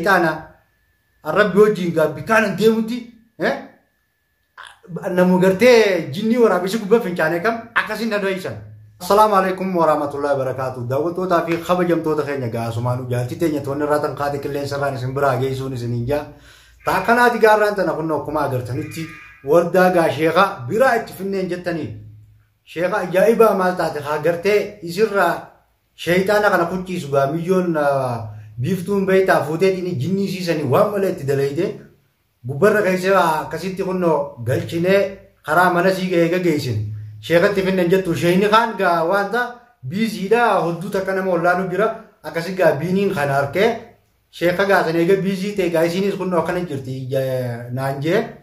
أنا الرب يوجين قال بكان ديمتي نمو قرتي جني ورا بيسكو بفنجانه كم عكسين ندويشن. السلام عليكم ورحمة الله وبركاته. دعوتو تافي خبجم تو تخيني جاسو مانو جالتي تيني تونا راتن خادي كلين سراني سنبرا جيسوني سنينجا تاكنا تيجاران تناكونو كما قرتنيتي وردا غاشيغا برا اتفنين جتني شيغا جايبا مالتا تخاغرتي يسرا شيطانا كنا كنتي سوغا مليون بيفتون بيتا فوتيتيني جني سيساني واملت دليده ببر كيسا كسيتي كنو غلچينه خرا منسي گيگا گيسين شيغا تفنن جتو شيني خان غا وانتا بيزيدا هدو تكنا مولانو بيرا اكاسي غا بينين خناركه شيخا غا سنيغا بيزي تي گايسينيس كنو كن جرتي نانجه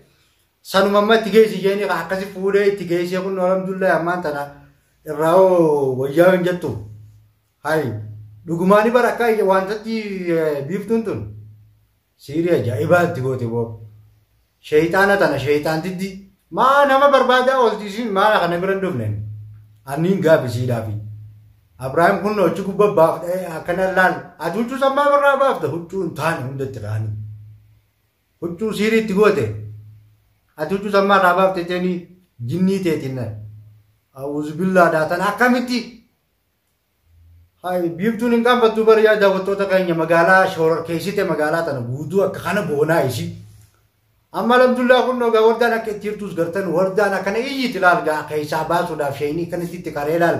سانو ماما تيگيسي جيني اكاسي فوري تيگيسي كنو الحمد لله امانتنا راو وياون جتو هاي دغماني بركاي وانتتي بيفتونتون سيريا جايبات تيغوتي بو شيطانة تنا شيطان تدي ما نما بربادا أولتيسين ما أنا برن دوفنن أنين غاب سيدافي أبراهيم كنو تشوف باب كنا لان أتوجو سما برا باب ده هتشو ثان هند تراني هتشو سيري تيغوتي أتوجو سما راباب تجني جني تيتنا أعوذ بالله داتن أكمتي هاي بيبتون إنكم بتوبر يا دعوتو تكاين مغالا شور كيسيته مغالا تنا بودو أكخانة بونا إيشي أما الحمد لله كنا وردانا كتيرتوس قرتن وردانا كنا إيجي تلال جا كيسا باسو دا شيني كنا تتكاريلال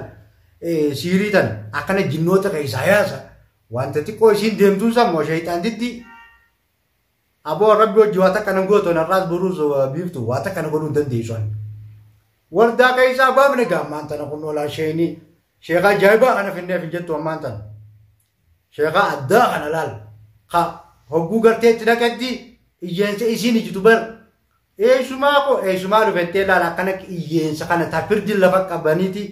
سيريتن أكنا جنوتا كيساياسا وانت تكوشين دمتوسا مو شيطان دي أبو ربي جواتا كنا غوتو نراس بروز بيفتو واتا كنا غلون دنديشون وردا كيسا بابن غامانتنا كنا لا شيني شيخا جايبا أنا فيني في جتو أمانتن شيخا أدا أنا لال خا هو قرتي تناكدي إيجان سيسيني جتوبر إيه شماكو رفنتي لا كانك إيجان سكان تفرد اللفق أبانيتي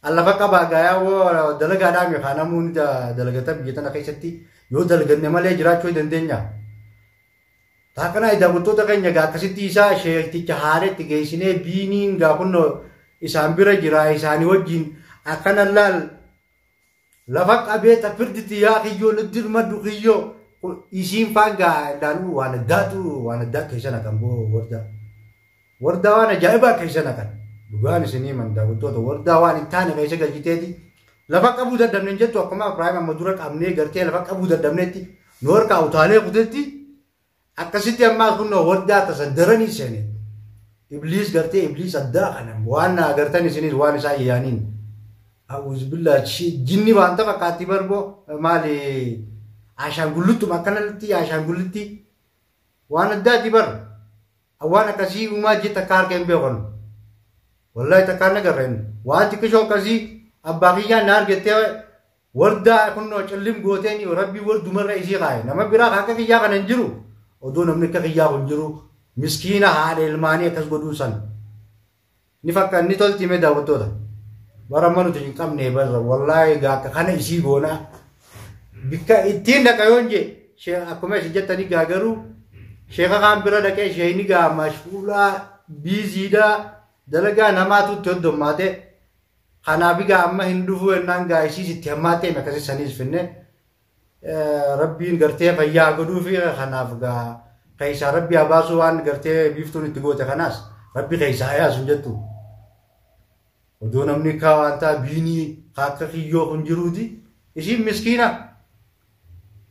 اللفق أباعايا و دلقا دامي خانمون دا دلقا تبجيتنا كيستي يو دلقا نمالي جرات شوي دندنيا تاكنا إذا بطو تكن يغا كسيتي إسا شيخ تيجهاري تيجيسيني بينين غا كنو إسان بيرا جرا إساني وجين أكنا اللال لفق أبي تفرد تياخي يو لدر مدوخيو isin faga danu wana datu kaisana kan bo warda wana jaiba kaisana kan dugani sini man da to warda wana tane kaisa ga jiteti lafa kabu da damne jetto kuma ibrahim madura kamne garte lafa kabu da damneti nor ka utale kudeti akasiti amma kunno warda tasaddarani sene iblis garte iblis adda kana wana gartani sini wana sai yanin a'udhu billahi jinni wanta katibar bo mali عشان قلتو ما كان لتي عشان قلتي وانا داتي بر وانا كسي وما جيت كار كم بيقول والله تكارنا كرين واتي كشو كسي أبغيا نار جتة وردا كنا نشلم قوتني وربي ورد مرة إيشي غاي نما برا خاكا كيا كننجرو ودون أمني كيا كننجرو مسكينة هذا المانية كسبودوسان نفكر نتول تيمة داوتو ده برامانو تجين كم نيبر والله غاكا خنا إيشي بونا بكا إتين دكايونجي شيخ أكمل سجتني غاغرو شيخ كان برا دكاي شيني غا مشغولا بيزيدا دلغا نماتو تودو ماته خنابيغا أما هندوفو إنان غا إشي ستيماتي مكاسي سنيس فيني ربي غرتي فيا غدو في خنافغا كيسا ربي أباسو وان غرتي بيفتوني تغوتي خناس ربي كيسا يا سنجتو ودون أمنيكا وانتا بيني خاكا خيو خنجرودي إشي مسكينة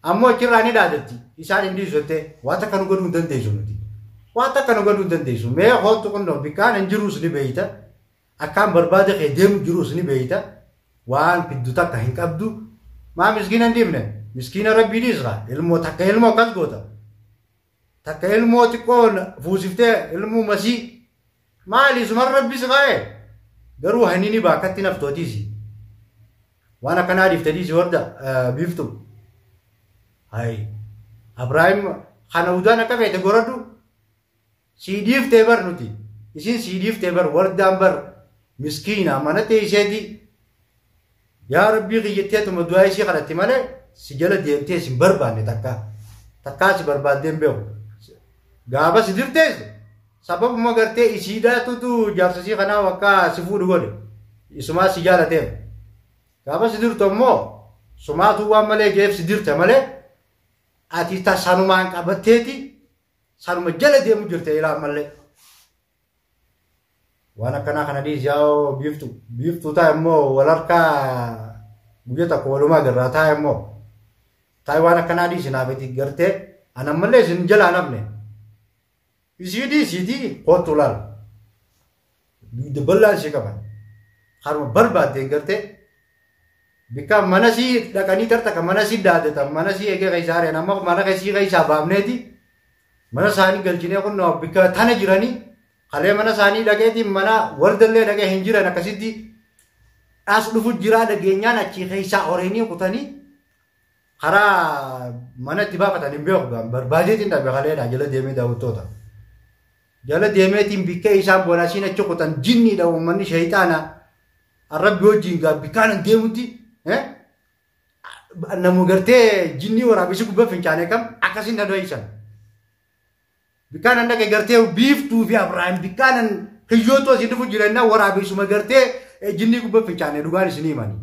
أمو كيراني دادتي إسان إندي زوتي واتا كانوا قدون دنديسو نتي واتا كانوا قدون دنديسو مي خلطو كنو بكان انجروس نبيتا أكام بربادة خيدم جروس نبيتا وان بدوتا كهنك أبدو ما مسكينة ديمنا مسكينة ربي نيزغا علمو تكا علمو كالقوتا تكا علمو تكون فوزفته علمو مسي ما لزمر ربي سغاية درو هنيني باكتي نفتوتيسي وانا كان عارف تديسي وردا بيفتو هاي ابراهيم خانودانا كفي تغردو سيديف تبر نوتي يسين سيديف تبر وردامبر مسكينه منتي سيدي يا ربي غيتيت مدواي شي خلتي ماله سجل ديمتي سين بربان تكا سي بربان ديمبو غابا سيديرتيس سبب ما غرتي اسيدا تو جارسي خنا وكا سفود غول اسما سيجاله تيم غابا سيدير تومو سما تو وامله جيف سيدير تمله ati ta sanumaan qabatteeti sanuma jala deemu jirte ilaa malee waan akkana kana dhiis yaa'oo biiftuu ta'a immoo walarkaa guyyaa tokko walumaa garraa ta'a immoo ta'a waan akkanaa dhiis naafeti gartee ana malee isin jalaa nafne isiidii kootu laal bal'aan ishee qaban harma barbaadde gartee bika mana si dhaqanii tarta mana si daadatan mana si eegee qeessaareen amma mana qeessii qeessaa baafneeti mana isaanii galchinee kun bika tana jiranii halee mana isaanii dhaqeetiin mana waldallee dhaqee hin jiran akkasitti as dhufu jiraa dhageenyaan achi qeessaa horeenii kutanii karaa mana itti baafatan hin beeku barbaadeetiin dhabe haleedha jala deemee daawwattoota jala deemeetiin bika isaan boonasiin achi kutan jinniidha uummanni shayitaana arrabbi wajjin bikaanan deemutti namu gartee jinnii waraabessi gubbaa fincaanee kam akkasin na doysan bikaanan dhaqe gartee biiftuu fi Abrahaam bikaanan hiyyootoo si dhufu jireenya waraabessuma gartee jinnii gubbaa fincaanee dhugaan isinii himanii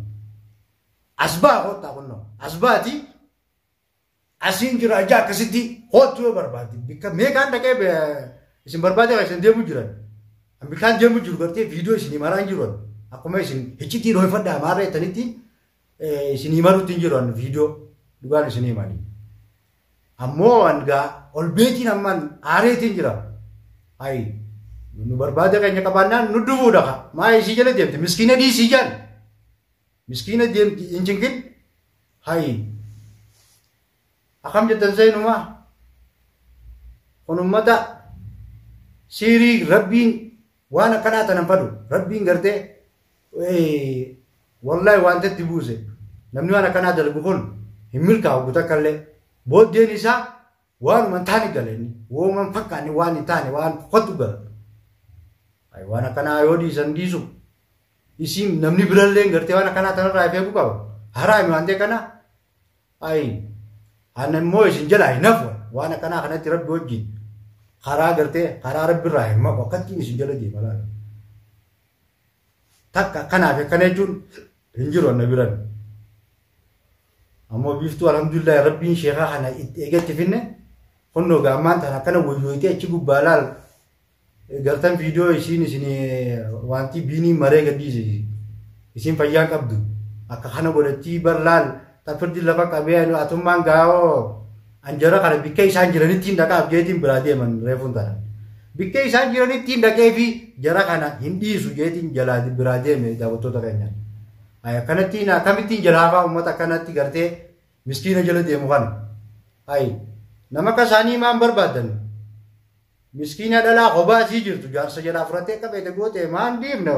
asbaa hoottaa kunno asbaati asiin jira ajaa akkasitti hoottuu yoo barbaadde bika meeqaan dhaqee isin barbaade isin deemu jiran bikaan deemu jiru gartee viidiyoo isinii maraan jiran akkuma isin hiccitii dhoofadhaa maarra jettanitti isinii maruutti hin jiran viidiyoo dhugaan isinii himanii ammoo angaa ol beetiin amman aareetiin jira hayi nu barbaade keenya qabaannaan nu dhufuudha maa isii jala deemte miskiina dhiisii jaan miskiina deemti hin cinqin hayi akkam jettan seenumaa kun ummata siirii rabbiin waan akkanaa tanan fadhu rabbiin gartee wallahi waan tetti buuse namni waan akkanaa dalgu kun hin milkaa'u gutakkallee booddeen isaa waanuma taani galenni wooman fakkaanni waan hin taane waan kottu gala waan akkanaa yoo dhiisan dhiisu isin namni birallee gartee waan akkanaa tanarraa ifeeku qaba haraami waan ta'e kana ana immoo isin jalaa hin hafu waan akkanaa kanatti rabbi wajjin karaa gartee karaa rabbi irraa hin maqu akkattiin isin jala deema laala takka kanaaf akkana jechuun hin jiru anna biran ammoo biiftuu alhamdulillah rabbiin sheekaa kana eegatti finne kunnoo gaammaan tan akkana wayyooyitee achi gubbaa laal gartan viidiyoo isiin isin wanti biinii maree gadhiise isin fayyaan qabdu akka kana godhattii bar laal tafirdi lafa qabee atummaan gaa'oo anjara kana bikka isaan jiranitti dhaqaaf jeetiin biraa deeman reefuun tana bikka isaan jiranitti dhaqee fi jara kana hin dhiisu jeetiin jalaa biraa deeme daawwattoota keenyaan akkanatti akkamittiin jalaafaa uummata akkanatti gartee miskiina jala deemu kana nama akka isaanii maan barbaadan miskiina dhalaa kophaa sii jirtu jaarsa jalaa fudhattee qabeete goote maan deemna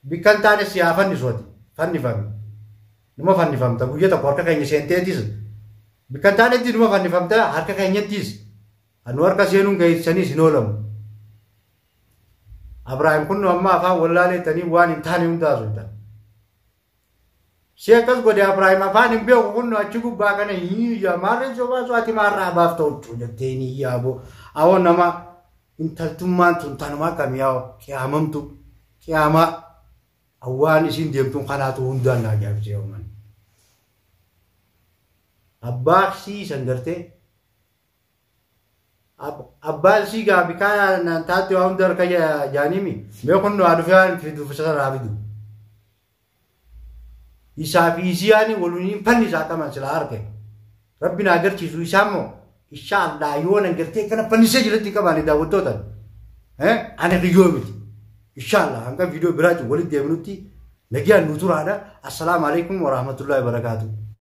bikkan taane siyaa fannisooti fannifame numa fannifamta guyyaa tokko harka keenya seenteetis bikkan taanetti numa fannifamta harka keenyattis anu harka seenuun geessanii sin oolamu Abrahaam kun amma afaan wallaaleettanii waan hin taane hundaasu hin taane si akkas godhe Abrahaam afaan hin beeku kun achi gubbaa kana hiyya maarreen sobaa soati maarraa baaf ta'utu jetteen hiyyaa boo awoo nama intaltummaan tun tanumaa kamiyaa'u qiyaamamtu qiyaamaa awwaan isin deemtuun kanaatu hundaan naa jaabisee uuman abbaaksii san gartee abbaan sii gaabi kana taate waan hundar ka jaanimi mee kun no adufaan fidu fisa rabidu isaa fi isiyaani waluni fanni isaa qaban sila arke rabbina agarchiisu isaammo inshallah yoona gartee kana fannisee jirti qabani daawwattootan ana qiyoomiti inshallah hanga video biraatu walitti deemnutti nagiyan nuturaadha assalamu alaykum wa rahmatullahi wa barakatuh